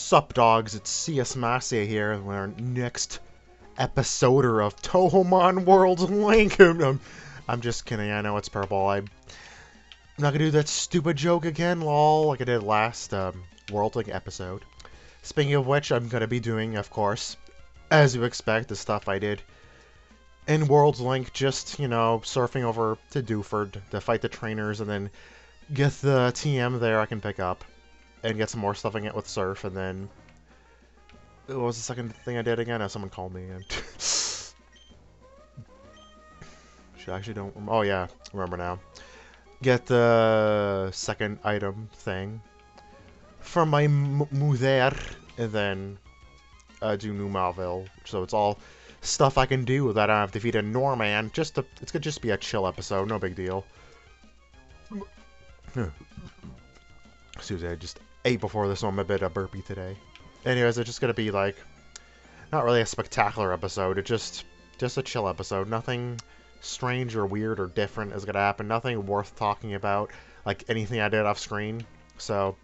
Sup dogs, it's CS-Masyet here with our next episoder of Touhoumon World's Link. I'm just kidding, I know it's purple. I'm not gonna do that stupid joke again, lol, like I did last World Link episode. Speaking of which, I'm gonna be doing, of course, as you expect, the stuff I did in World's Link, just, you know, surfing over to Dewford to fight the trainers and then get the TM there I can pick up. And get some more stuff I get with Surf, and then... What was the second thing I did again? Oh, someone called me again. Should I actually don't... Oh, yeah. Remember now. Get the second item thing from my moveset, and then do New Malville. So it's all stuff I can do that I don't have to defeat a Norman. It's gonna just be a chill episode. No big deal. Excuse me, I just ate before this, so I'm a bit burpy today. Anyways, it's just gonna be like, not really a spectacular episode, it's just a chill episode. Nothing strange or weird or different is gonna happen. Nothing worth talking about, like anything I did off screen. So,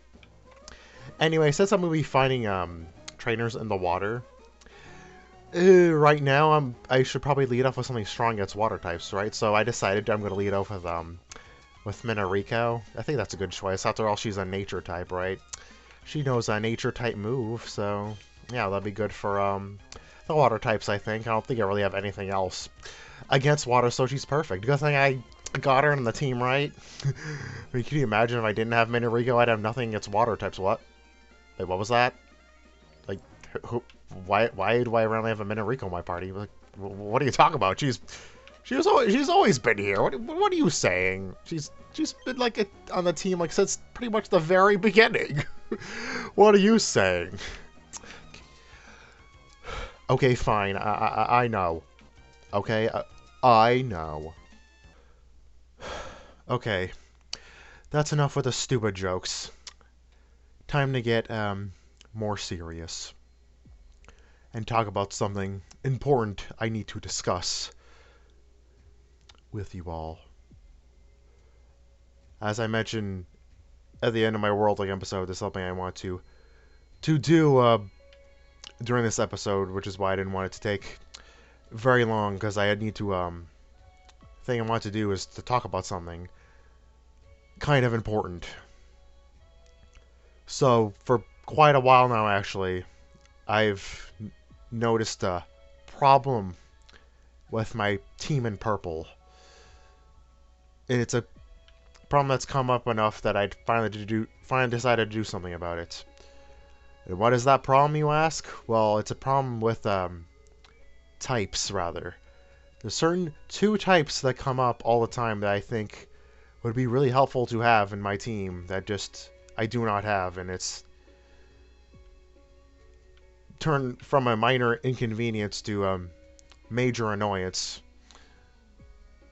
anyway, since I'm gonna be fighting trainers in the water, right now I should probably lead off with something strong against water types, right? So I decided I'm gonna lead off with Minariko. I think that's a good choice. After all, she's a nature type, right? She knows a nature type move, so yeah, that'd be good for the water types, I think. I don't think I really have anything else against water, so she's perfect. Good thing I got her in the team, right? I mean, can you imagine if I didn't have Minariko, I'd have nothing against water types. What? Wait, what was that? Like, why do I randomly have a Minariko in my party? Like, what are you talking about? She's always been here. What are you saying? She's been like on the team like since pretty much the very beginning. What are you saying? Okay, fine. I know. Okay, I know. Okay, that's enough with the stupid jokes. Time to get more serious and talk about something important I need to discuss with you all. As I mentioned at the end of my World Link episode, there's something I want to do during this episode, which is why I didn't want it to take very long, because I need to thing I want to do is to talk about something kind of important. So for quite a while now, actually, I've noticed a problem with my team in purple. And it's a problem that's come up enough that I'd finally decided to do something about it. And what is that problem, you ask? Well, it's a problem with types, rather. There's certain two types that come up all the time that I think would be really helpful to have in my team that just I do not have, and it's turned from a minor inconvenience to a major annoyance.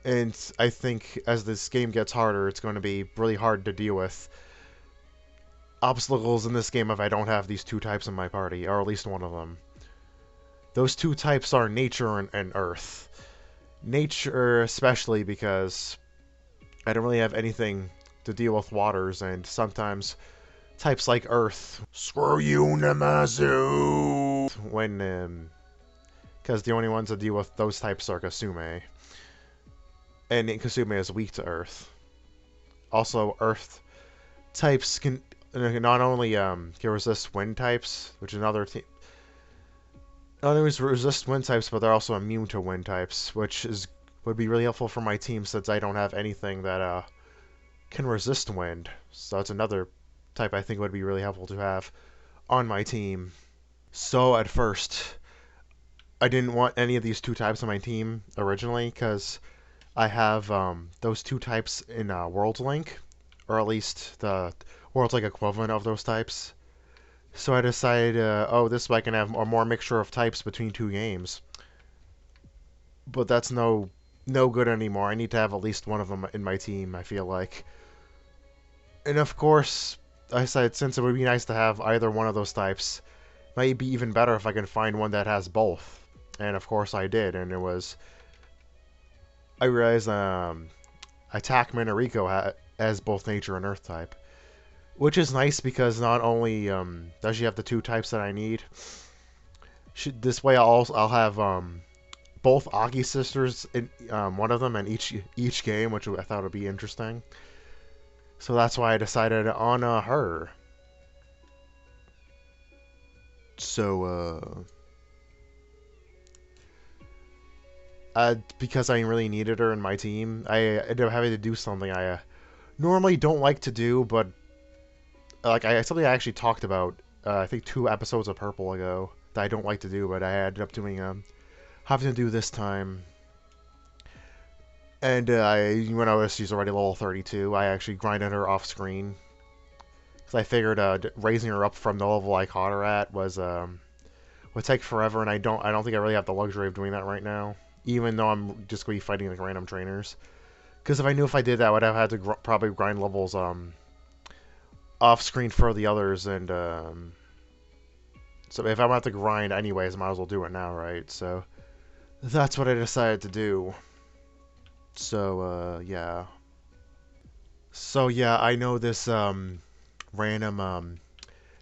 And I think as this game gets harder, it's going to be really hard to deal with obstacles in this game if I don't have these two types in my party, or at least one of them. Those two types are nature and earth. Nature especially because I don't really have anything to deal with waters, and sometimes types like earth, screw you, Namazu, when because the only ones that deal with those types are Kasume. And Kasume is weak to earth. Also, earth types can not only can resist wind types, which is another thing. Not only resist wind types, but they're also immune to wind types, which would be really helpful for my team since I don't have anything that can resist wind. So that's another type I think would be really helpful to have on my team. So at first, I didn't want any of these two types on my team originally, because I have those two types in World Link, or at least the World Link equivalent of those types. So I decided, oh, this way I can have a more mixture of types between two games. But that's no good anymore. I need to have at least one of them in my team, I feel like. And of course, I decided since it would be nice to have either one of those types, it might be even better if I can find one that has both. And of course I did, and it was... I realized Attack Minariko has both nature and earth type, which is nice because not only does she have the two types that I need, this way I'll have both Aki sisters in one of them in each game, which I thought would be interesting. So that's why I decided on her. So because I really needed her in my team, I ended up having to do something I normally don't like to do, but something I actually talked about I think 2 episodes of Purple ago that I don't like to do, but I ended up doing having to do this time. And when I was she's already level 32, I actually grinded her off screen because I figured raising her up from the level I caught her at would take forever, and I don't think I really have the luxury of doing that right now. Even though I'm just going to be fighting like random trainers, because if I did that, I would have had to probably grind levels off screen for the others, and so if I'm about to grind anyways, I might as well do it now, right? So that's what I decided to do. So yeah. So yeah, I know this random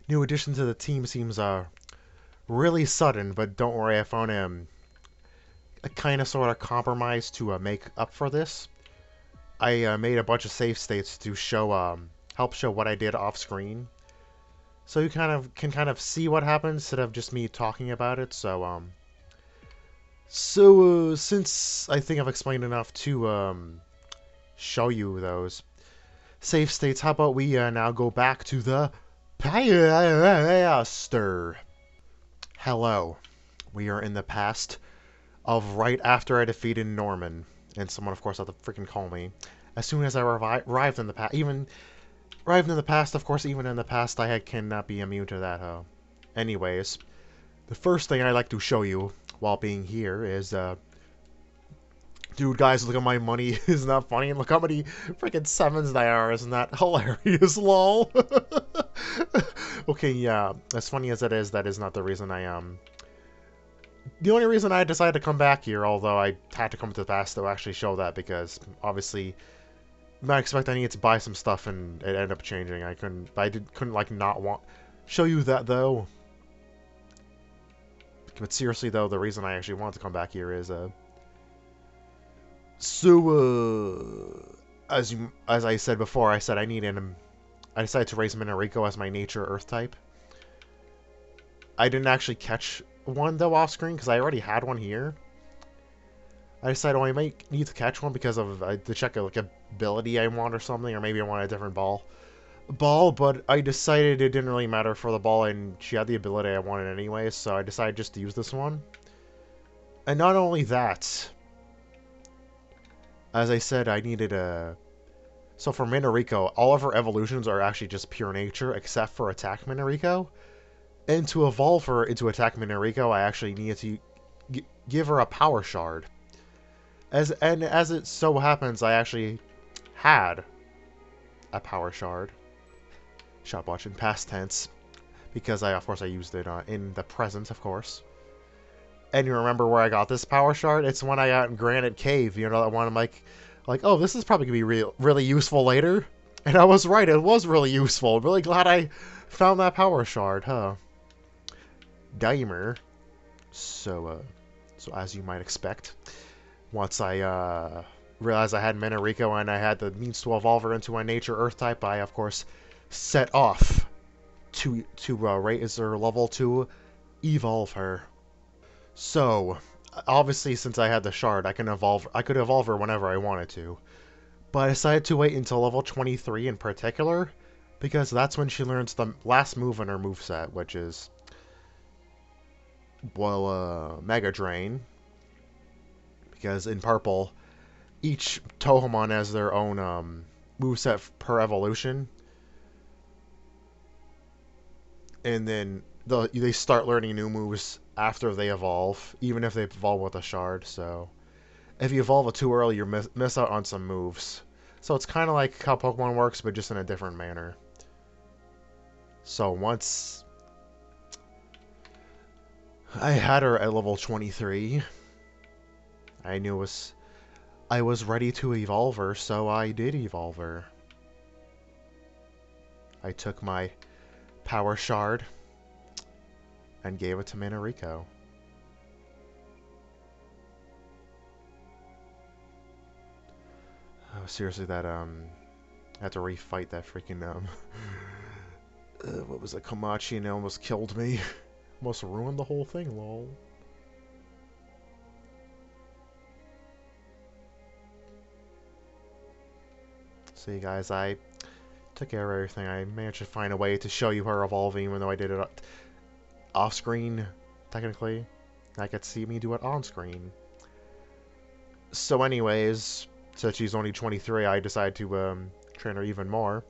new addition to the team seems really sudden, but don't worry, I found a kind of sort of compromise to make up for this. I made a bunch of save states to show help show what I did off screen, so you can kind of see what happens instead of just me talking about it. So since I think I've explained enough to show you those save states, how about we now go back to the past? Hello, we are in the past of right after I defeated Norman, and someone, of course, had to freaking call me. As soon as I arrived in the past, of course, even in the past, I cannot be immune to that. Anyways, the first thing I like to show you while being here is, dude, guys, look at my money. Isn't that funny? And look how many freaking 7s there are. Isn't that hilarious? Lol. Okay, yeah. As funny as it is, that is not the reason the only reason I decided to come back here, although I had to come to the past to actually show that, because obviously I expect I needed to buy some stuff and it ended up changing. I couldn't like not want show you that though. But seriously though, the reason I actually want to come back here is as I said before, I said I decided to raise Minariko as my nature Earth type. I didn't actually catch one though off screen because I already had one here. I decided I might need to catch one because of to check like ability I want or something, or maybe I want a different ball, but I decided it didn't really matter for the ball, and she had the ability I wanted anyway, so I decided just to use this one. And not only that, as I said, I needed a... So for Minariko, all of her evolutions are actually just pure nature, except for Attack Minariko. And to evolve her into Attack Minariko, I actually needed to give her a Power Shard. As it so happens, I actually had a Power Shard. Stopwatch in past tense, because of course I used it in the present, of course. And you remember where I got this Power Shard? It's when I got in Granite Cave. You know, that one I'm like, oh, this is probably gonna be really useful later. And I was right. It was really useful. I'm really glad I found that Power Shard, huh? Dimer. So as you might expect, once I realized I had Minariko and I had the means to evolve her into a nature Earth type, I of course set off to raise her level to evolve her. So obviously, since I had the shard, I could evolve her whenever I wanted to. But I decided to wait until level 23 in particular, because that's when she learns the last move in her moveset, which is, well, Mega Drain. Because in Purple, each Touhoumon has their own moveset per evolution. And then they start learning new moves after they evolve, even if they evolve with a shard. So if you evolve it too early, you miss out on some moves. So it's kind of like how Pokemon works, but just in a different manner. So once I had her at level 23, I knew I was ready to evolve her, so I did evolve her. I took my power shard and gave it to Manariko. Oh, seriously, that, I had to refight that freaking, what was it, Komachi, and it almost killed me. Almost ruined the whole thing, lol. See, guys, I took care of everything. I managed to find a way to show you her evolving, even though I did it off-screen, technically. I could see me do it on-screen. So anyways, since she's only 23, I decided to train her even more.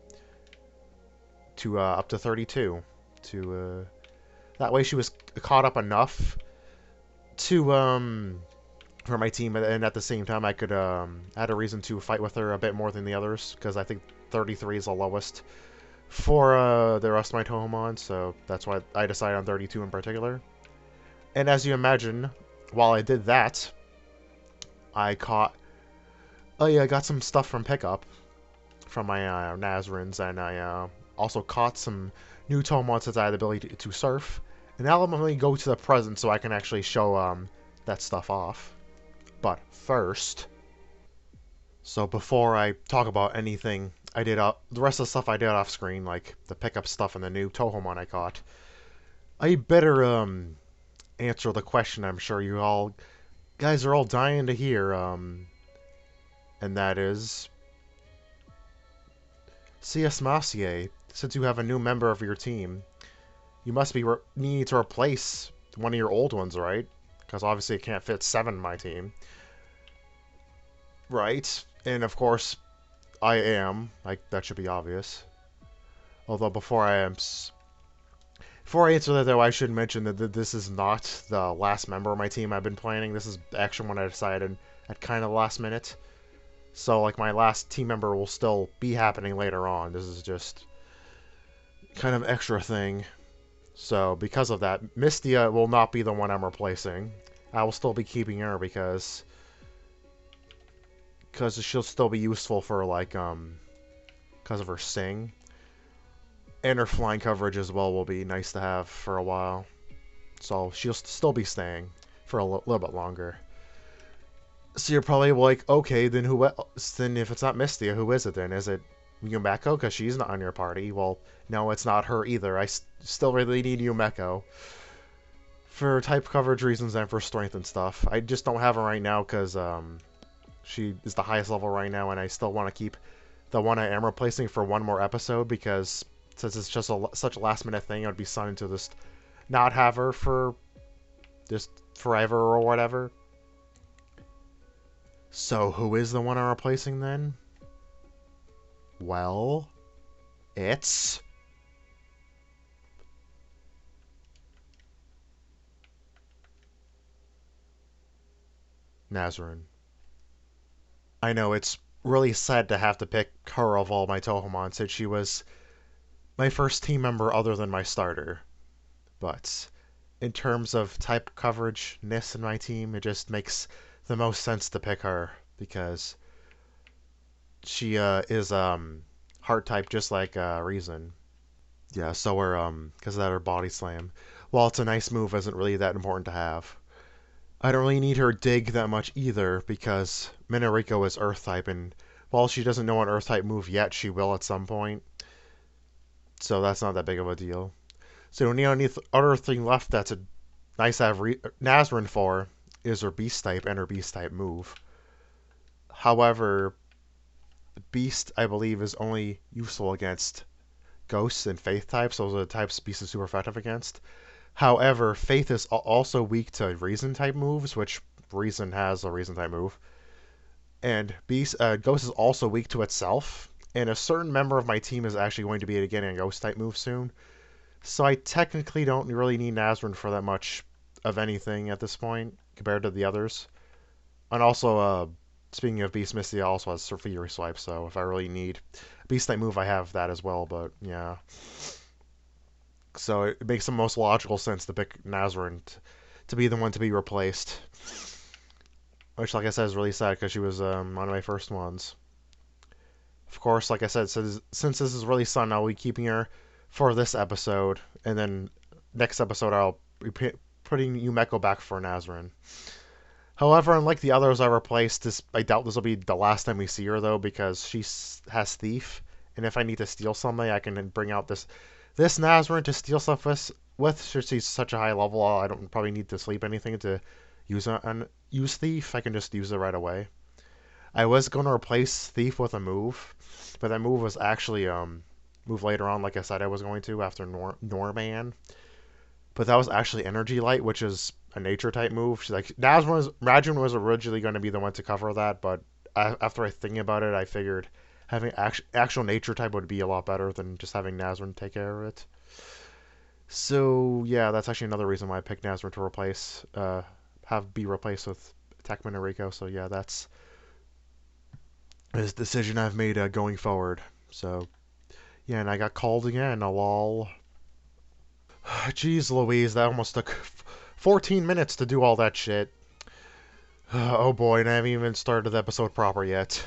To up to 32. That way she was caught up enough to for my team, and at the same time I could had a reason to fight with her a bit more than the others, because I think 33 is the lowest for the rest of my Touhoumon, so that's why I decided on 32 in particular. And as you imagine, while I did that, I caught... Oh yeah, I got some stuff from pickup from my Nazarins, and I also caught some new Touhoumons that I had the ability to surf. And now let me go to the present so I can actually show that stuff off. But first... So before I talk about anything I did the rest of the stuff I did off screen, like the pickup stuff and the new Touhoumon I caught, I better answer the question I'm sure you all guys are all dying to hear, and that is, CS-Masyet, since you have a new member of your team, you must be needing to replace one of your old ones, right? Because obviously it can't fit 7 in my team. Right? And of course, I am. Like, that should be obvious. Although before I answer that, though, I should mention that this is not the last member of my team I've been planning. This is actually when I decided at kind of the last minute. So, like, my last team member will still be happening later on. This is just kind of extra thing. So, because of that, Mystia will not be the one I'm replacing. I will still be keeping her because she'll still be useful for, like, because of her sing. And her flying coverage as well will be nice to have for a while. So she'll still be staying for a little bit longer. So you're probably like, okay, then then if it's not Mystia, who is it then? Is it Yumeko? Because she's not on your party. Well, no, it's not her either. I still really need Yumeko. For type coverage reasons and for strength and stuff. I just don't have her right now because she is the highest level right now, and I still want to keep the one I am replacing for one more episode, because since it's just such a last minute thing, it would be something to just not have her for just forever or whatever. So who is the one I'm replacing then? Well, it's... Nazarin. I know, it's really sad to have to pick her of all my Touhoumon, since she was my first team member other than my starter. But in terms of type coverage-ness in my team, it just makes the most sense to pick her, because she is heart type just like CReisen. Yeah, so we're because of that, her body slam. While it's a nice move, isn't really that important to have. I don't really need her dig that much either, because Manariko is Earth type, and while she doesn't know an Earth type move yet, she will at some point. So that's not that big of a deal. So the only other thing left that's a nice to have Nazarin for is her Beast type and her Beast type move. However, Beast, I believe, is only useful against Ghosts and Faith types. Those are the types Beast is super effective against. However, Faith is also weak to CReisen type moves, which CReisen has a CReisen type move. And Ghost is also weak to itself. And a certain member of my team is actually going to be getting a Ghost type move soon. So I technically don't really need Nazarin for that much of anything at this point, compared to the others. And also, speaking of Beast, Mystia also has Fury Swipe, so if I really need a Beast type move, I have that as well, but yeah. So it makes the most logical sense to pick Nazarin to be the one to be replaced. Which, like I said, is really sad, because she was one of my first ones. Of course, like I said, since this is really sudden, I'll be keeping her for this episode, and then next episode I'll be putting Yumeko back for Nazrin. However, unlike the others I replaced, I doubt this will be the last time we see her though, because she has Thief, and if I need to steal something, I can then bring out this Nazrin to steal stuff with. Since she's such a high level, I don't probably need to sleep anything to use Thief. I can just use it right away. I was going to replace Thief with a move, but that move was actually move later on, like I said I was going to after Norman. But that was actually Energy Light, which is a nature type move. She's like Rajun was originally going to be the one to cover that, but after I thinking about it, I figured having actual nature type would be a lot better than just having Nazrin take care of it. So yeah, that's actually another reason why I picked Nazrin to replace, be replaced with Attack Komachi. So yeah, that's this decision I've made going forward. So yeah, and I got called again. Lol. Jeez Louise, that almost took 14 minutes to do all that shit. Oh boy, and I haven't even started the episode proper yet.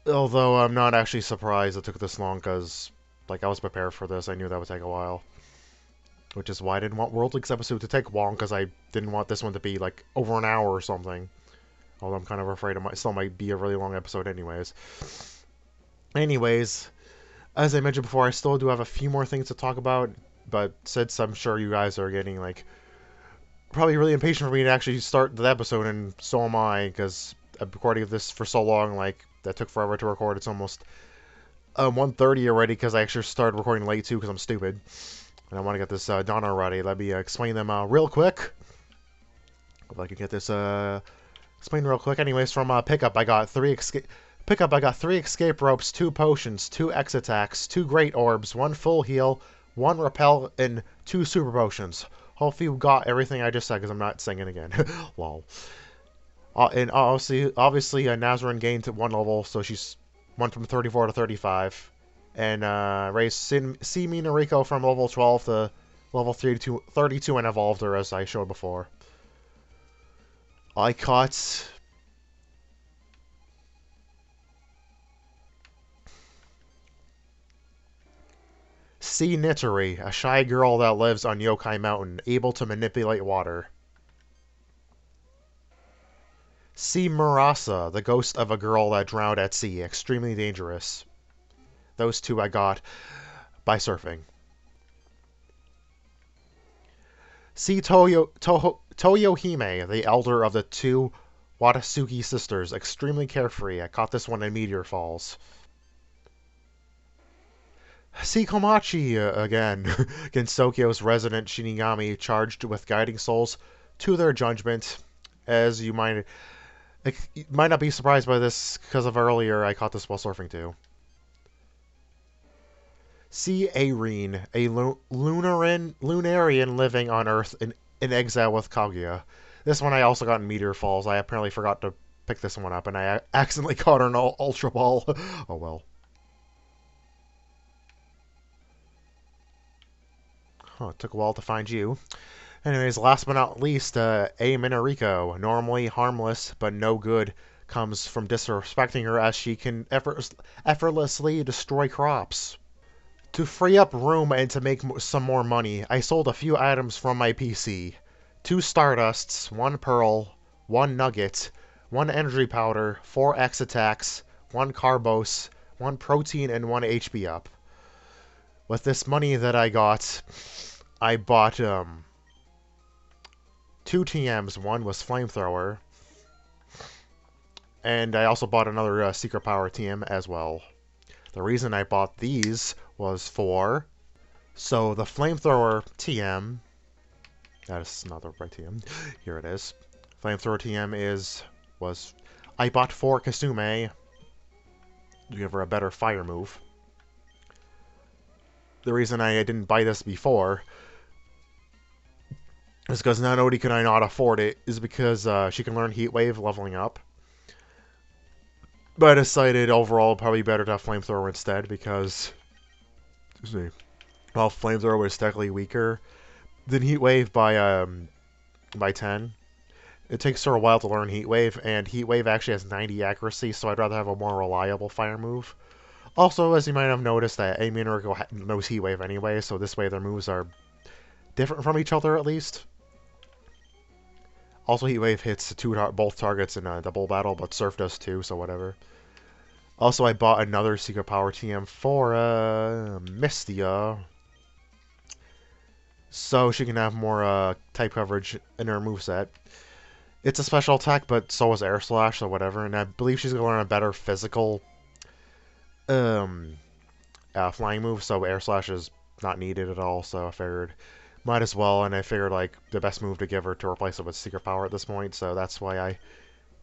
Although I'm not actually surprised it took this long, because like I was prepared for this. I knew that would take a while. Which is why I didn't want World League's episode to take long, because I didn't want this one to be like over an hour or something. Although I'm kind of afraid it still might be a really long episode anyways. Anyways, as I mentioned before, I still do have a few more things to talk about, but since I'm sure you guys are getting like probably really impatient for me to actually start the episode, and so am I, because I'm recording this for so long, like that took forever to record. It's almost 1:30 already, because I actually started recording late too, because I'm stupid. And I want to get this done already. Let me explain them real quick. If I can get this explained real quick. Anyways, from pickup, I got 3 escape ropes, 2 potions, 2 X attacks, 2 great orbs, 1 full heal, 1 repel, and 2 super potions. Hopefully you got everything I just said, because I'm not saying it again. Lol. And obviously Nazrin gained 1 level, so she's went from 34 to 35. And raised Simi Noriko from level 12 to level 32 and evolved her, as I showed before. I caught Sea Nittery, a shy girl that lives on Yokai Mountain, able to manipulate water. Sea Murasa, the ghost of a girl that drowned at sea, extremely dangerous. Those 2 I got by surfing. Sea Toyohime, the elder of the 2 Watasuki sisters, extremely carefree. I caught this one in Meteor Falls. CKomachi again, Gensokyo's resident Shinigami, charged with guiding souls to their judgment. As you might not be surprised by this, because of earlier I caught this while surfing too. See Arene, a Lunarian living on Earth in exile with Kaguya. This one I also got in Meteor Falls. I apparently forgot to pick this one up, and I accidentally caught her in Ultra Ball. Oh well. Huh, it took a while to find you. Anyways, last but not least, A Minariko, normally harmless but no good, comes from disrespecting her, as she can effortlessly destroy crops. To free up room and to make some more money, I sold a few items from my PC. 2 Stardusts, 1 Pearl, 1 Nugget, 1 Energy Powder, 4 X Attacks, 1 Carbos, 1 Protein, and 1 HP Up. With this money that I got, I bought 2 TMs. 1 was Flamethrower, and I also bought another Secret Power TM as well. The reason I bought these was for... So, the Flamethrower TM... That is not the right TM. Here it is. Flamethrower TM was... I bought 4 Kasume to give her a better fire move. The reason I didn't buy this before is because not only can I not afford it, is because she can learn Heat Wave leveling up. But I decided overall probably better to have Flamethrower instead, because... Excuse me. Well, Flamethrower is technically weaker than Heat Wave by 10. It takes her a while to learn Heat Wave, and Heat Wave actually has 90 accuracy, so I'd rather have a more reliable fire move. Also, as you might have noticed, that Amy and Urgo knows Heat Wave anyway, so this way their moves are different from each other at least. Also, Heat Wave hits both targets in a double battle, but Surf does too, so whatever. Also, I bought another Secret Power TM for Mystia, so she can have more type coverage in her moveset. It's a special attack, but so is Air Slash, so whatever. And I believe she's going to learn a better physical um, flying move, so Air Slash is not needed at all, so I figured might as well, and I figured like the best move to give her to replace it with Secret Power at this point, so that's why I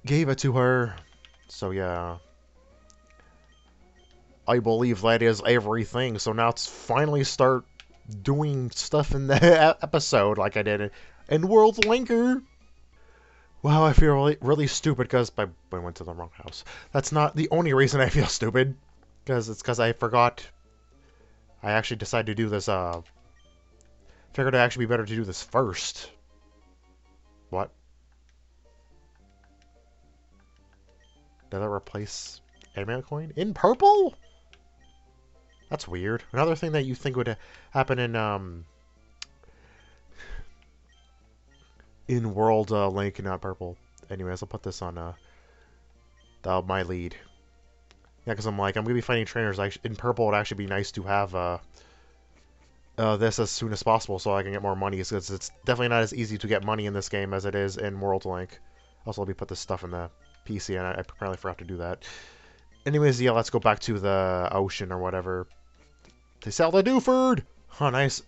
gave it to her. So yeah. I believe that is everything, so now let's finally start doing stuff in the episode like I did in World Linker. Wow, I feel really stupid because I went to the wrong house. That's not the only reason I feel stupid, because it's because I forgot. I actually decided to do this, figured it'd actually be better to do this first. What? Did I replace Amulet Coin? In purple? That's weird. Another thing that you think would happen in World Link, not purple. Anyways, I'll put this on my lead. Yeah, because I'm gonna be fighting trainers. In purple, it'd actually be nice to have this as soon as possible so I can get more money. Because it's definitely not as easy to get money in this game as it is in World Link. Also, let me put this stuff in the PC, and I apparently forgot to do that. Anyways, yeah, let's go back to the ocean or whatever. They sell the Dewford! Oh, nice.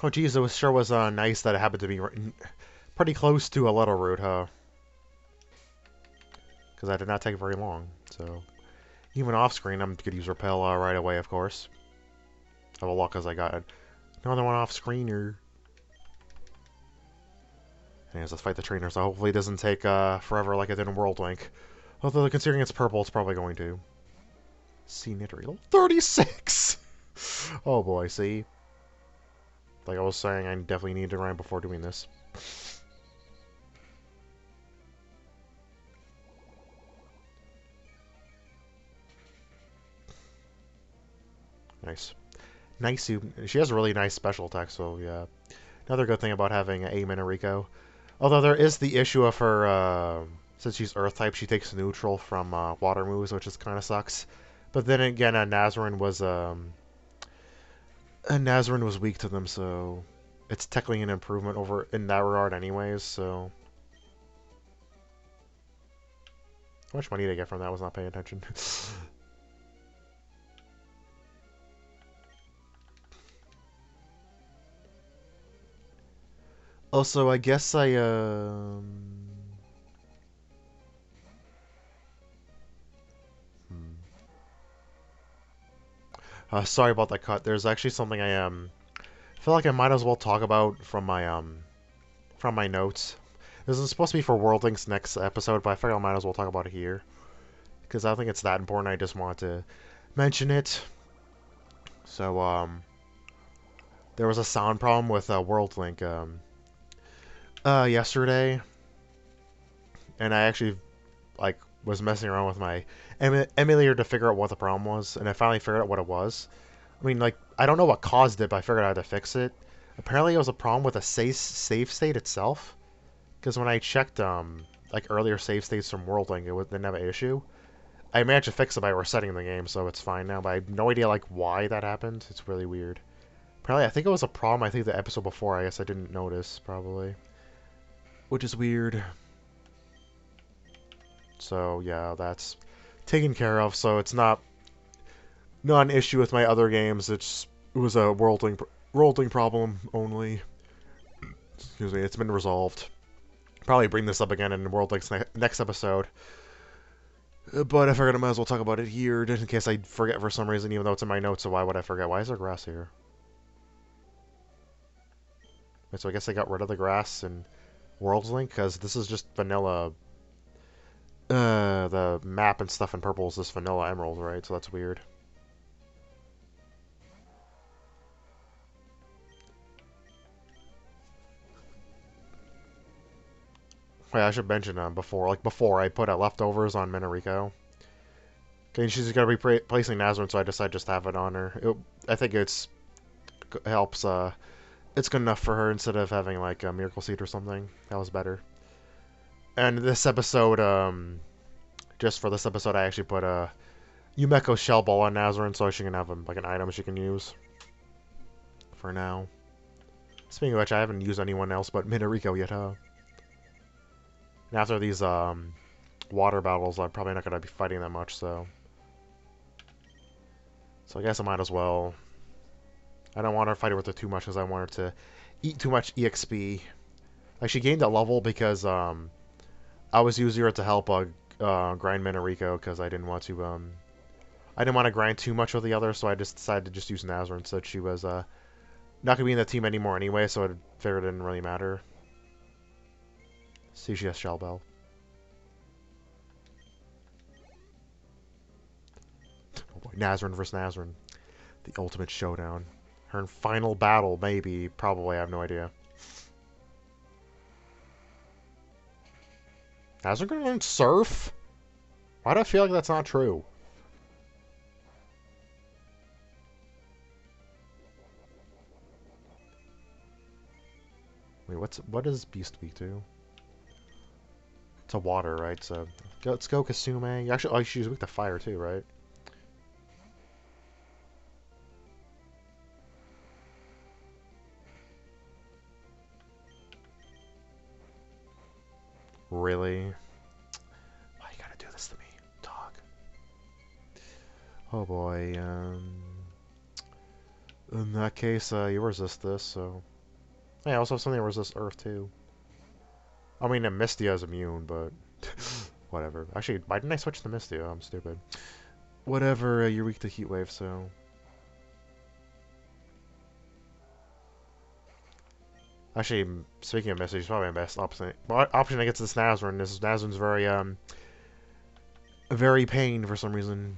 Oh, geez, it sure was nice that it happened to be pretty close to a Little Root, huh? Because I did not take very long, so... Even off-screen, I'm going to use Repel right away, of course. I have a luck because I got another one off-screener. Anyways, let's fight the trainer, so hopefully it doesn't take forever like it did in World Link. Although, considering it's purple, it's probably going to. See, Nidorino. 36! Oh boy, see? Like I was saying, I definitely need to grind before doing this. Nice. Nice. She has a really nice special attack, so yeah. Another good thing about having Aim and Rico. Although there is the issue of her, since she's Earth type, she takes neutral from water moves, which is kind of sucks. But then again, Nazarin was weak to them, so it's technically an improvement over in that regard, anyways. So how much money did I get from that? I was not paying attention. Also, I guess sorry about that cut. There's actually something I feel like I might as well talk about from my notes. This is supposed to be for World Link's next episode, but I figured I might as well talk about it here because I think it's that important. I just wanted to mention it. So there was a sound problem with World Link yesterday, and I actually was messing around with my emulator to figure out what the problem was, and I finally figured out what it was. I mean, I don't know what caused it, but I figured out how to fix it. Apparently, it was a problem with the save state itself. Because when I checked, earlier save states from World Link, it didn't have an issue. I managed to fix it by resetting the game, so it's fine now. But I have no idea, why that happened. It's really weird. Apparently, I think it was a problem. I think the episode before, I guess I didn't notice, probably. Which is weird. So, yeah, that's taken care of. So it's not an issue with my other games. It was a World Link problem only. Excuse me. It's been resolved. Probably bring this up again in World Link's next episode. But I figured I might as well talk about it here, just in case I forget for some reason, even though it's in my notes, so why would I forget? Why is there grass here? Wait, so I guess I got rid of the grass in World Link, because this is just vanilla. The map and stuff in purple is just vanilla emerald, right? So that's weird. Wait, I should mention before, like before I put leftovers on Minariko. Okay, she's gonna be placing Nazarene, so I decided just to have it on her. I think it helps. It's good enough for her instead of having like a Miracle Seed or something. That was better. And this episode, just for this episode, I actually put Yumeko Shell Ball on Nazarene, so she can have like an item she can use. For now. Speaking of which, I haven't used anyone else but Minariko yet, huh? And after these water battles, I'm probably not gonna be fighting that much, so I guess I might as well. I don't want her to fight with her too much because I want her to eat too much EXP. Like, she gained that level because I was using her to help grind Minariko because I didn't want to grind too much with the other, so I just decided to just use Nazarene since she was not gonna be in the team anymore anyway, so I figured it didn't really matter. CGS Shell Bell. Oh boy, Nazarene versus Nazarene. The ultimate showdown. Her final battle, maybe. Probably, I have no idea. Nazarene gonna learn Surf? Why do I feel like that's not true? Wait, what does Beast Speak to? It's a water, right? So let's go Kasume. Actually, oh, she's weak to fire too, right? Really? Why you gotta do this to me, dog? Oh boy. In that case, you resist this, so. Yeah, I also have something that resists Earth too. I mean, Mistia is immune, but whatever. Actually, why didn't I switch to Mistia? I'm stupid. Whatever, you're weak to Heat Wave, so. Actually, speaking of Misty, she's probably my best option against this Nazarene. This Nazarene's very pained for some reason.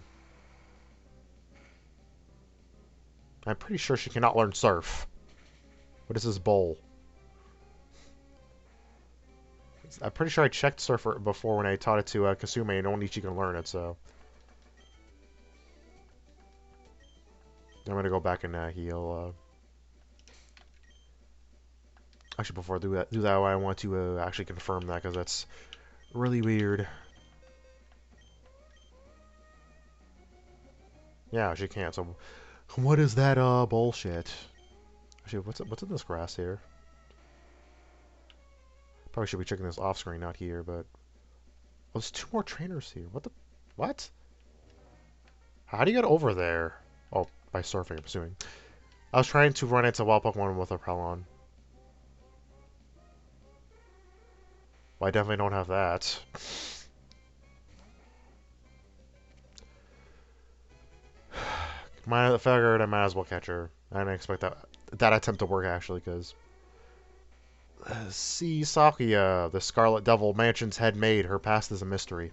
I'm pretty sure she cannot learn Surf. What is this bowl? I'm pretty sure I checked Surf before when I taught it to Kasume, and only she can learn it, so. I'm gonna go back and heal. Actually, before I do that, I want to actually confirm that, because that's really weird. Yeah, she can't, so. What is that, bullshit? Actually, what's in this grass here? Probably should be checking this off screen, not here, but. Oh, there's 2 more trainers here. What? How do you get over there? Oh, by surfing, I'm assuming. I was trying to run into wild Pokemon with a Prelon. Well, I definitely don't have that. I figured I might as well catch her. I didn't expect that attempt to work, actually, because... See, Sakuya, the Scarlet Devil Mansion's head maid. Her past is a mystery.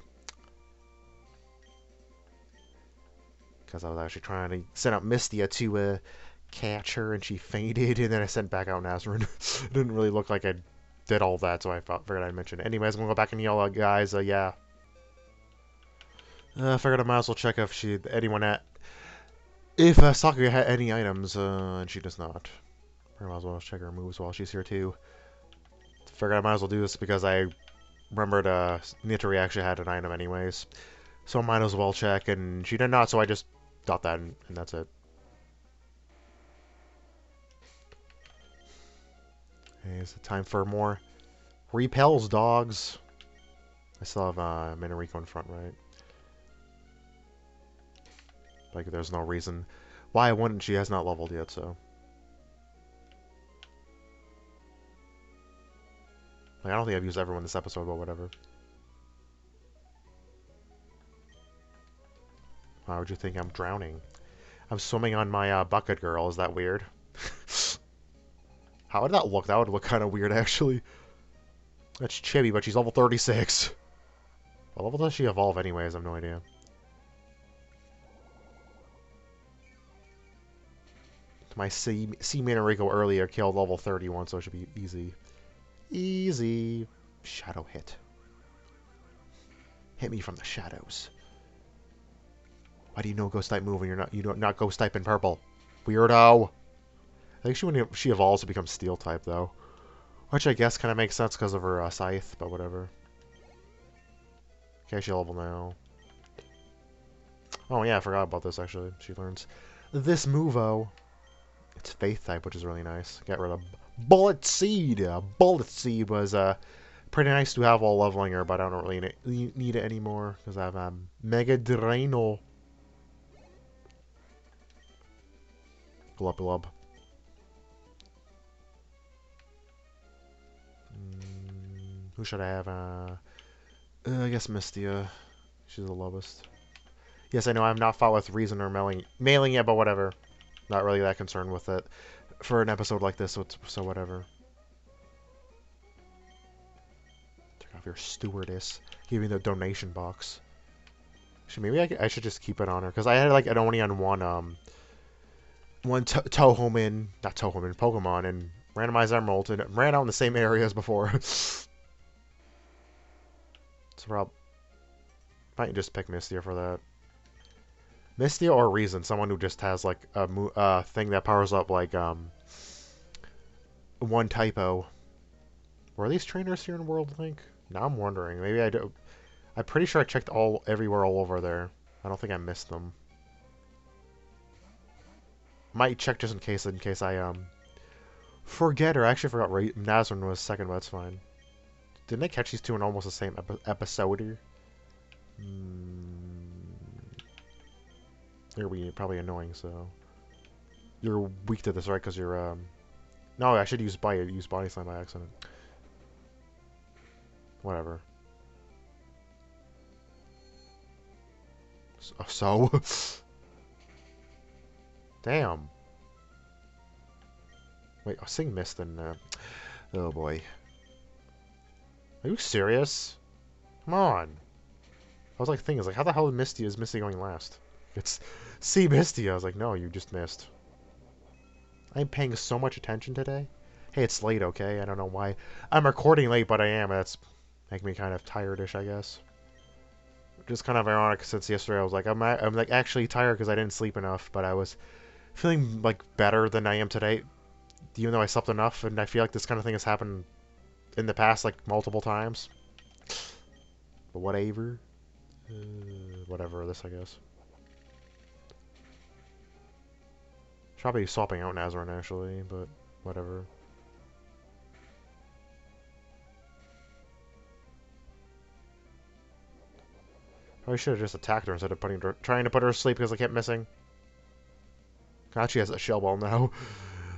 Because I was actually trying to send out Mistia to catch her, and she fainted, and then I sent back out Nazarene. It didn't really look like I did all that, so I figured I'd mention it. Anyways, I'm going to go back and yell at guys, yeah. I figured I might as well check if if Sakuya had any items, and she does not. I might as well check her moves while she's here, too. Figured I might as well do this because I remembered Nitori actually had an item anyways. So I might as well check, and she did not, so I just got that, and that's it. Okay, is it time for more repels, dogs? I still have Minariko in front, right? Like, there's no reason why I wouldn't. She has not leveled yet, so. Like, I don't think I've used everyone this episode, but whatever. Why would you think I'm drowning? I'm swimming on my bucket girl. Is that weird? How would that look? That would look kind of weird, actually. That's Chibi, but she's level 36. What level does she evolve anyways? I have no idea. My C Minariko earlier killed level 31, so it should be easy. Easy. Shadow hit. Hit me from the shadows. Why do you know ghost type move when you're not ghost type in purple? Weirdo. I think when she evolves to become steel type though, which I guess kind of makes sense because of her scythe, but whatever. Okay, she level now. Oh yeah, I forgot about this actually. She learns this move-o. It's faith type, which is really nice. Get rid of bullet seed. Bullet seed was pretty nice to have while leveling her, but I don't really need it anymore because I have Mega Drano. Glub glub. Who should I have? I guess Mystia. She's the lowest. Yes, I know I've not fought with Reason or mailing yet, but whatever. Not really that concerned with it for an episode like this, so whatever. Take off your stewardess. Give me the donation box. Actually, maybe I should just keep it on her because I had like only on one Touhoumon, not Touhoumon, Pokemon, and Randomized Emerald, and it ran out in the same area as before. So Rob might just pick Mystia for that. Mystia or Reason, someone who just has like a thing that powers up like one typo. Were these trainers here in World Link? Now I'm wondering. Maybe I do. I'm pretty sure I checked everywhere all over there. I don't think I missed them. Might check just in case I forget, or I actually forgot Nazrin was second, but that's fine. Didn't I catch these two in almost the same episode? You're probably annoying, so you're weak to this, right? Because you're no, I should use body slam by accident. Whatever. So? Damn. Wait, I was seeing mist and oh boy. Are you serious? Come on. I was like thinking, like, how the hell is Misty going last? It's see Misty. I was like, no, you just missed. I'm paying so much attention today. Hey, it's late, okay? I don't know why. I'm recording late, but I am. That's making me kind of tired-ish, I guess. Just kind of ironic since yesterday I was like, I'm like actually tired because I didn't sleep enough, but I was feeling like better than I am today, even though I slept enough, and I feel like this kind of thing has happened in the past like multiple times. But whatever. Whatever this, I guess. Should probably be swapping out Nazrin actually, but whatever. Probably should have just attacked her instead of trying to put her to sleep because I kept missing. God, she has a shell ball now.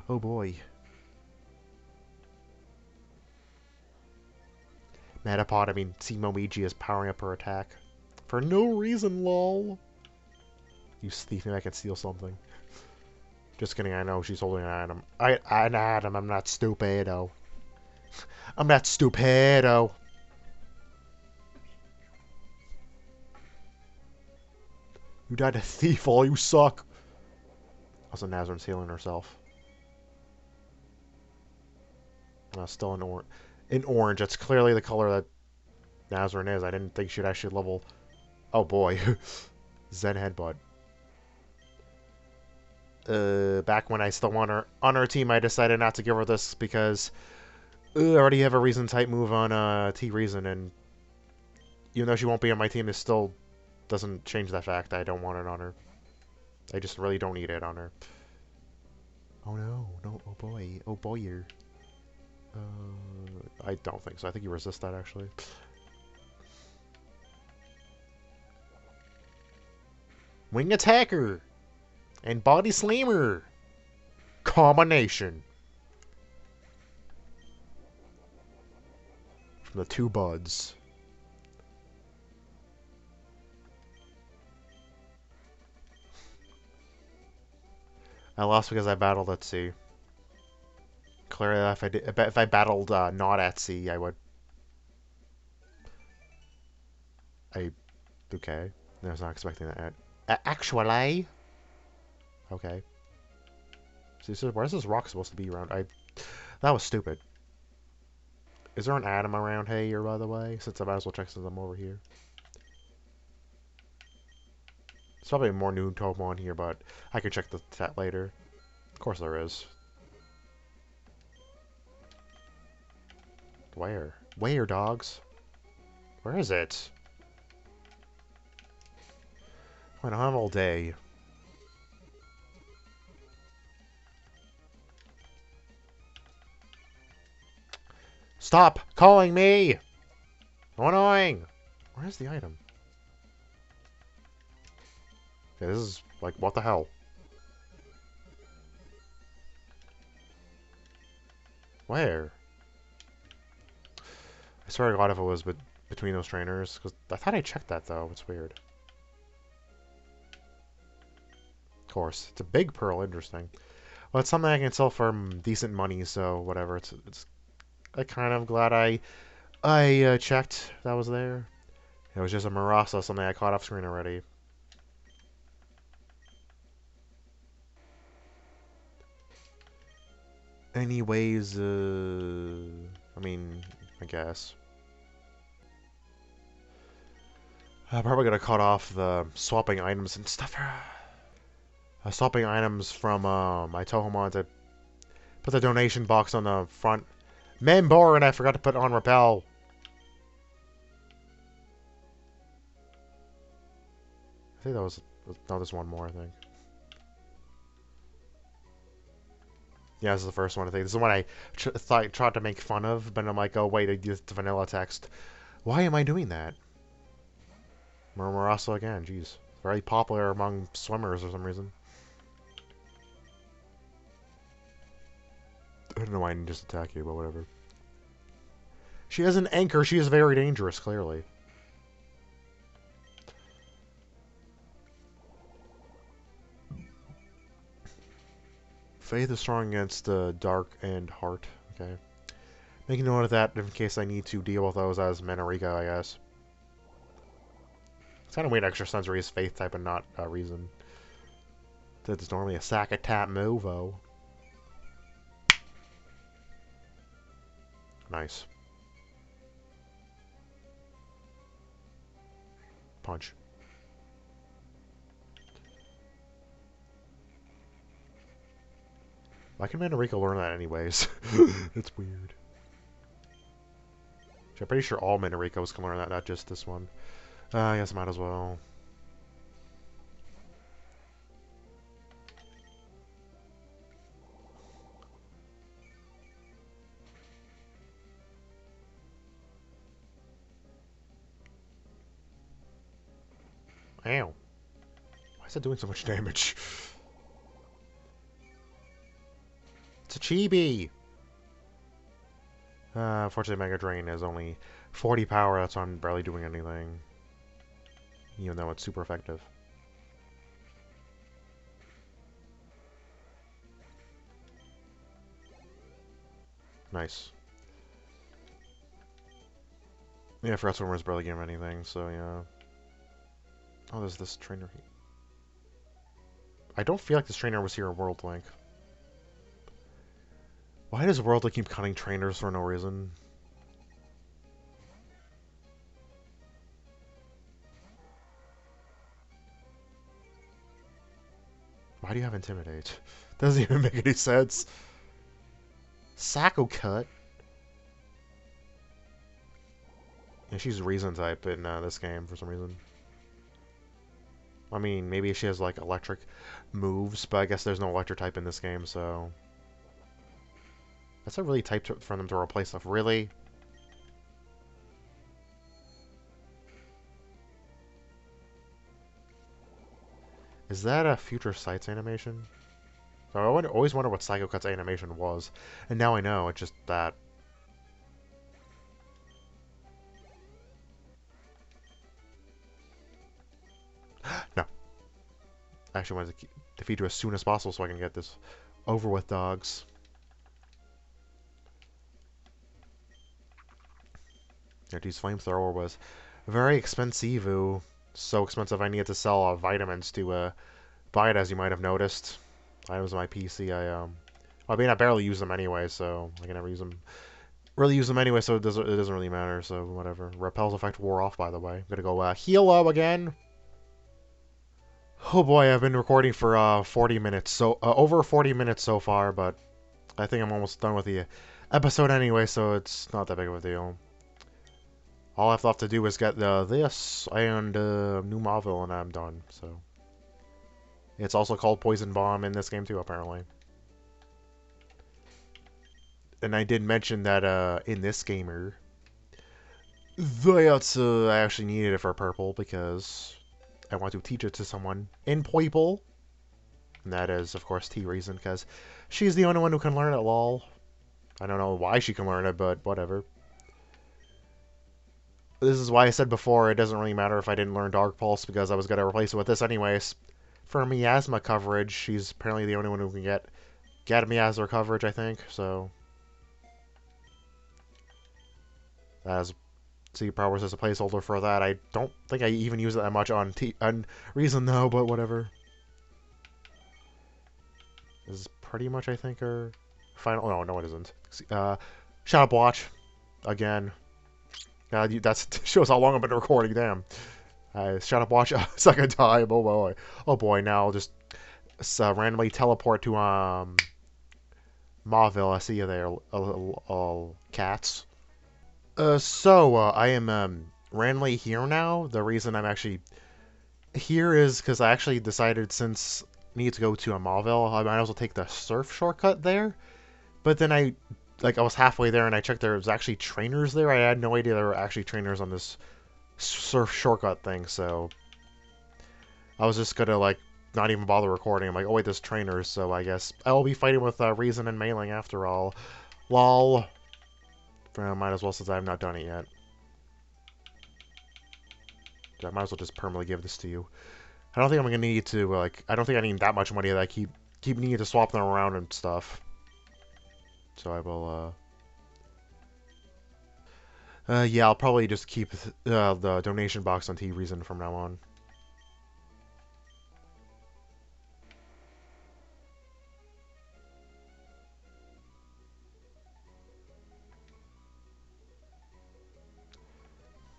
Oh boy. Metapod, I mean, CKomachi is powering up her attack. For no reason, lol. You thief, maybe I can steal something. Just kidding, I know she's holding an item. An item, I'm not stupido. I'm not stupido. You died a thief, all you suck. Also, Nazrin's healing herself. Still in orange. That's clearly the color that Nazrin is. I didn't think she'd actually level. Oh boy. Zen Headbutt. Back when I still want her on her team, I decided not to give her this because I already have a Reason type move on T-Reason, and even though she won't be on my team, it still doesn't change that fact. I don't want it on her. I just really don't need it on her. Oh no, no, oh boy, oh boy, you're... I don't think so. I think you resist that, actually. Wing Attacker! And Body Slammer! Combination! From the two buds. I lost because I battled at sea. Clearly, if I battled not at sea, I would. Okay. I was not expecting that. Actually. Okay. See, so where's this rock supposed to be around? That was stupid. Is there an Adam around here, by the way? Since I might as well check since I'm over here. There's probably more new Touhoumon here, but I can check the stat later. Of course there is. Where? Where, dogs? Where is it? I don't have all day. Stop calling me! So annoying! Where's the item? Okay, this is like, what the hell? Where? I swear to God if it was between those trainers, because I thought I checked that though. It's weird. Of course, it's a big pearl. Interesting. Well, it's something I can sell for decent money, so whatever. It's I'm kind of glad I checked that was there. It was just a Marasa, something I caught off screen already. Anyways, I mean, I guess. I'm probably gonna cut off the swapping items and stuff. Swapping items from my Touhoumon to put the donation box on the front. Member, and I forgot to put on repel. I think that was no, there's one more. I think. Yeah, this is the first one. I think this is the one I tried to make fun of, but I'm like, oh wait, I used the vanilla text. Why am I doing that? Murmurasso again, jeez. Very popular among swimmers for some reason. I don't know why I didn't just attack you, but whatever. She has an anchor, she is very dangerous, clearly. Faith is strong against dark and heart, okay. Making note of that in case I need to deal with those as Menarika, I guess. It's kind of weird extra sensory is faith type and not reason. That's normally a sack attack movo. Nice. Punch. Why can Mandarika learn that anyways? It's weird. I'm pretty sure all Mandarikos can learn that, not just this one. I guess I might as well. Ow. Why is it doing so much damage? It's a chibi! Unfortunately, Mega Drain is only 40 power, that's why I'm barely doing anything. Even though it's super effective. Nice. Yeah, I forgot Swimmer's barely giving anything, so yeah. Oh, there's this trainer here. I don't feel like this trainer was here in World Link. Why does World Link keep cutting trainers for no reason? Why do you have Intimidate? Doesn't even make any sense. Sacco Cut? Yeah, she's Reason type in this game for some reason. I mean, maybe she has like electric moves, but I guess there's no electric type in this game, so... That's a really type for them to replace stuff. Really? Is that a Future Sights animation? So I always wonder what Psycho Cut's animation was. And now I know, it's just that. No. I actually wanted to defeat you as soon as possible so I can get this over with, dogs. Yarti's flamethrower was very expensive. So expensive I needed to sell vitamins to buy it, as you might have noticed. Items on my PC, I mean, I barely use them anyway, so I can never use them. really use them anyway, so it doesn't really matter. So whatever. Repel's effect wore off, by the way. I'm gonna go heal up again. Oh boy, I've been recording for 40 minutes, so over 40 minutes so far, but I think I'm almost done with the episode anyway, so it's not that big of a deal. All I have left to do is get this and new Marvel, and I'm done. So it's also called Poison Bomb in this game too, apparently. And I did mention that in this gamer, that I actually needed it for purple because I want to teach it to someone in purple. And that is, of course, CReisen, because she's the only one who can learn it, lol. I don't know why she can learn it, but whatever. This is why I said before, it doesn't really matter if I didn't learn Dark Pulse, because I was going to replace it with this anyways. For miasma coverage, she's apparently the only one who can get miasma coverage, I think, so... As Secret Powers as a placeholder for that. I don't think I even use it that much on Reason, though, but whatever. This is pretty much, I think, our final... No, it isn't. Shadow Watch. Again. That shows how long I've been recording, damn. Shadow Watch a second time. Oh boy. Oh boy, now I'll just randomly teleport to Mauville. I see you there, cats. I am randomly here now. The reason I'm actually here is because I actually decided since I need to go to a Mauville, I might as well take the surf shortcut there. But then I was halfway there and I checked there was actually trainers there. I had no idea there were actually trainers on this surf shortcut thing, so I was just gonna not even bother recording. I'm like, oh wait, there's trainers, so I guess I'll be fighting with Reason and Mailing after all. Lol. Might as well since I have not done it yet. I might as well just permanently give this to you. I don't think I'm gonna need to I don't think I need that much money that I keep needing to swap them around and stuff. So I will yeah, I'll probably just keep the donation box on CReisen from now on.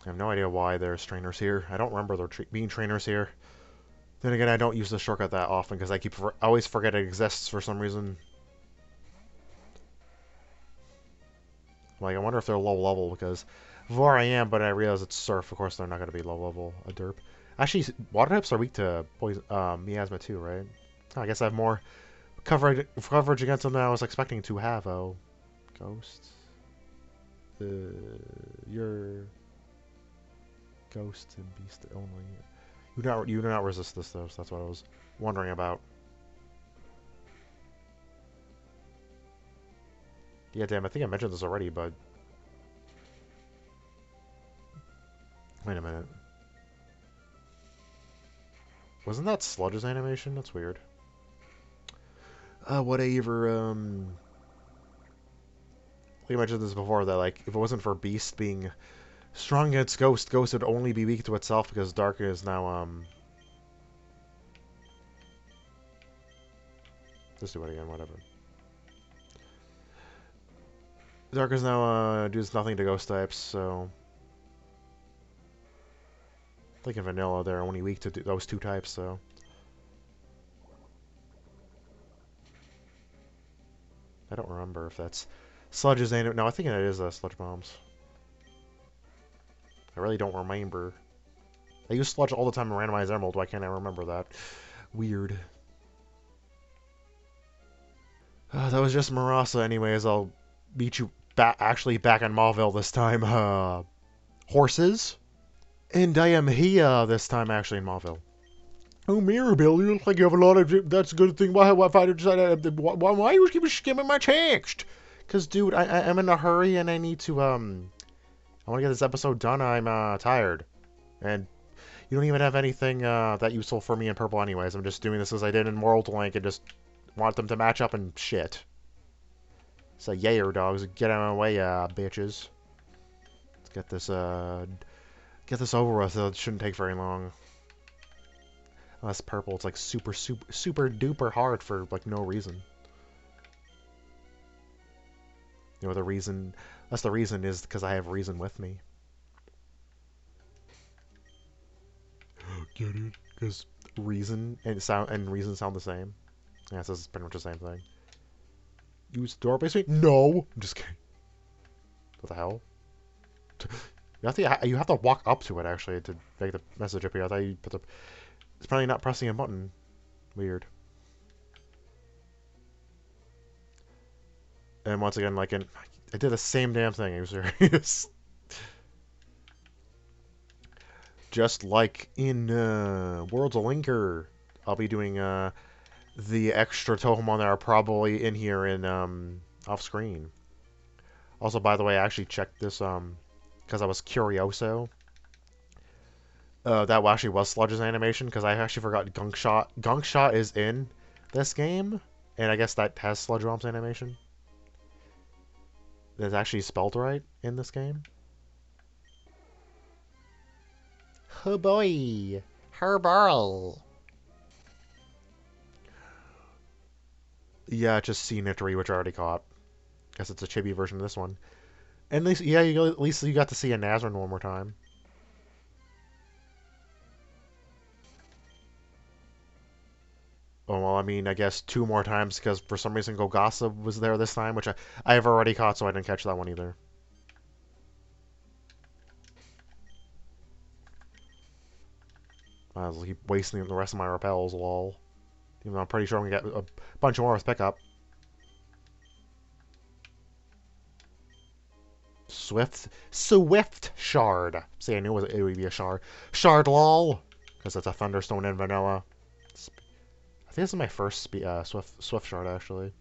I have no idea why there's trainers here. I don't remember there being trainers here. Then again, I don't use the shortcut that often because I always forget it exists for some reason. I wonder if they're low level because of where I am, but I realize it's surf. Of course, they're not going to be low level. A derp. Actually, water types are weak to poison, miasma too, right? I guess I have more coverage against them than I was expecting to have. Oh, ghosts. You're ghost and beast only. You do not resist this though. So that's what I was wondering about. Yeah, damn, I think I mentioned this already, but... Wait a minute. Wasn't that Sludge's animation? That's weird. Whatever, I think I mentioned this before, that, if it wasn't for Beast being strong against Ghost, Ghost would only be weak to itself because Dark is now, Just do it again, whatever. Dark is now, does nothing to Ghost types, so... I think in Vanilla they're only weak to those two types, so... I don't remember if that's Sludge's aim. No, I think it is Sludge Bombs. I really don't remember. I use Sludge all the time in Randomized Emerald. Why can't I remember that? Weird. That was just Marasa anyways. I'll meet you actually back on Mauville this time. Horses. And I am here this time actually in Mauville. Oh, Mirabelle, you look like you have a lot of... That's a good thing. Why you keep skimming my text? Because, dude, I'm in a hurry and I need to, I want to get this episode done. I'm, tired. And you don't even have anything, that useful for me in purple anyways. I'm just doing this as I did in World Link and just want them to match up and shit. So, yayer dogs, get out of my way, bitches. Let's get this over with. It shouldn't take very long. Unless purple, it's like super duper hard for no reason. You know, the reason... That's the reason is because I have reason with me. Get it? Because reason and reason sound the same. Yeah, so it's pretty much the same thing. Use door-based me? No! I'm just kidding. What the hell? You have to walk up to it, actually, to make the message appear. I thought you put the... It's probably not pressing a button. Weird. And once again, like, I did the same damn thing. Are you serious? Just like in Worlds of Linker, I'll be doing the extra Touhoumon that are probably in here in off screen. Also, by the way, I actually checked this because I was curioso. That actually was Sludge's animation, because I actually forgot Gunk Shot. Gunk Shot is in this game, and I guess that has Sludge Romp's animation. It's actually spelled right in this game. Oh boy! Herbal! Yeah, just Scenery, which I already caught. Guess it's a chibi version of this one. And at least, yeah, at least you got to see a Nazrin one more time. Oh, well, I mean, I guess 2 more times, because for some reason Gogasa was there this time, which I have already caught, so I didn't catch that one either. I'll keep wasting the rest of my repels, lol. Even though I'm pretty sure I'm going to get a bunch more with pickup. Swift Shard. See, I knew it would be a shard. Shard lol! Because it's a Thunderstone in vanilla. I think this is my first Swift Shard, actually.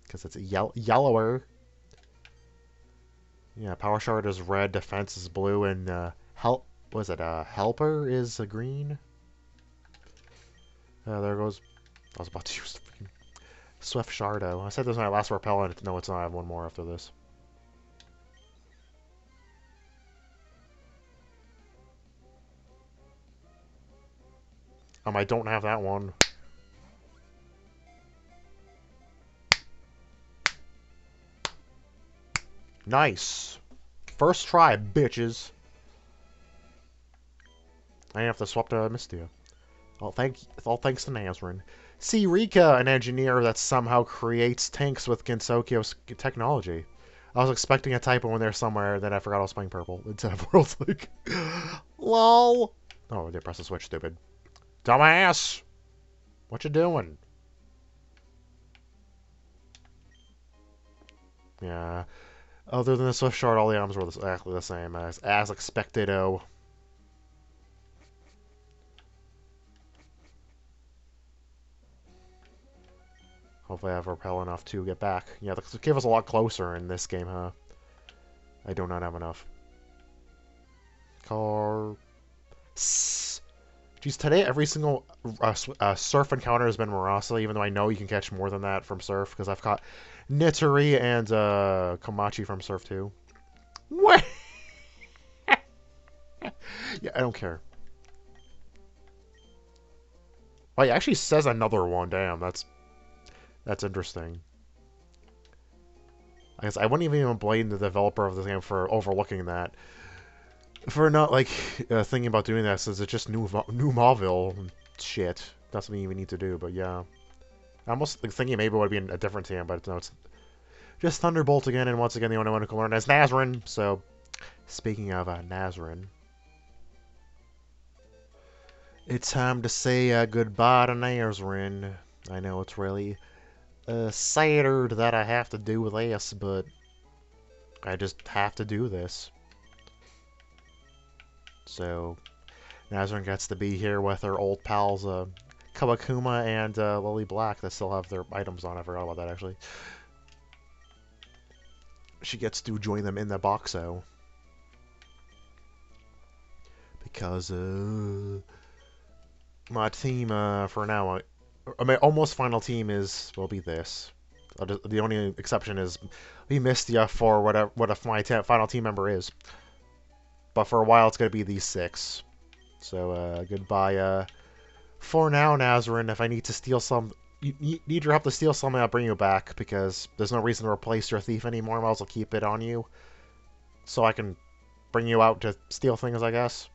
Because it's yellower. Yeah, Power Shard is red, Defense is blue, and Helper is green. There goes... I was about to use the freaking Swift Shardo. I said this was my last repellent. No, it's not. I have one more after this. I don't have that one. Nice. First try, bitches. I have to swap to Mistia. All thanks to Nazrin. See, Rika, an engineer that somehow creates tanks with Gensokyo's technology. I was expecting a typo in there somewhere, then I forgot I was playing purple instead of World League. LOL! Oh, I did press the switch, stupid. Dumbass! What you doing? Yeah. Other than the Swift Shard, all the items were exactly the same as expected-o. Hopefully I have repel enough to get back. Yeah, the cave was a lot closer in this game, huh? I do not have enough. Car... Geez, today every single surf encounter has been Marasa, even though I know you can catch more than that from surf, because I've caught Nituri and Komachi from surf too. What? Yeah, I don't care. Oh, he actually says another one. Damn, that's interesting. I guess I wouldn't even blame the developer of this game for overlooking that. For not, like, thinking about doing that, since it's just new Mauville shit. That's something you even need to do, but yeah. I almost like, thinking maybe it would be a different team, but no, it's just Thunderbolt again, and once again the only one who can learn is Nazrin. So, speaking of Nazrin, it's time to say goodbye to Nazrin. I know it's really sad that I have to do this, but I just have to do this. So, Nazrin gets to be here with her old pals, Kawakuma and Lily Black, that still have their items on. I forgot about that, actually. She gets to join them in the boxo. Because, my team, for now, my almost final team will be this. The only exception is we missed the for what my final team member is. But for a while, it's going to be these 6. So, goodbye, for now, Nazrin. If I need to steal some you need your help to steal something, I'll bring you back, because there's no reason to replace your thief anymore. Might as well keep it on you, so I can bring you out to steal things, I guess.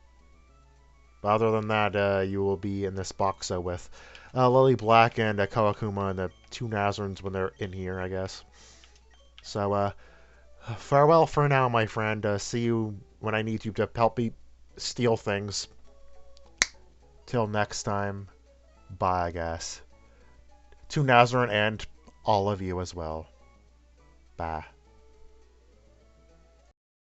But other than that, you will be in this box with Lily Black and Kawakuma and the two Nazarens when they're in here, I guess. So, farewell for now, my friend. See you when I need you to help me steal things. Till next time, bye, I guess. To Nazarene and all of you as well. Bye.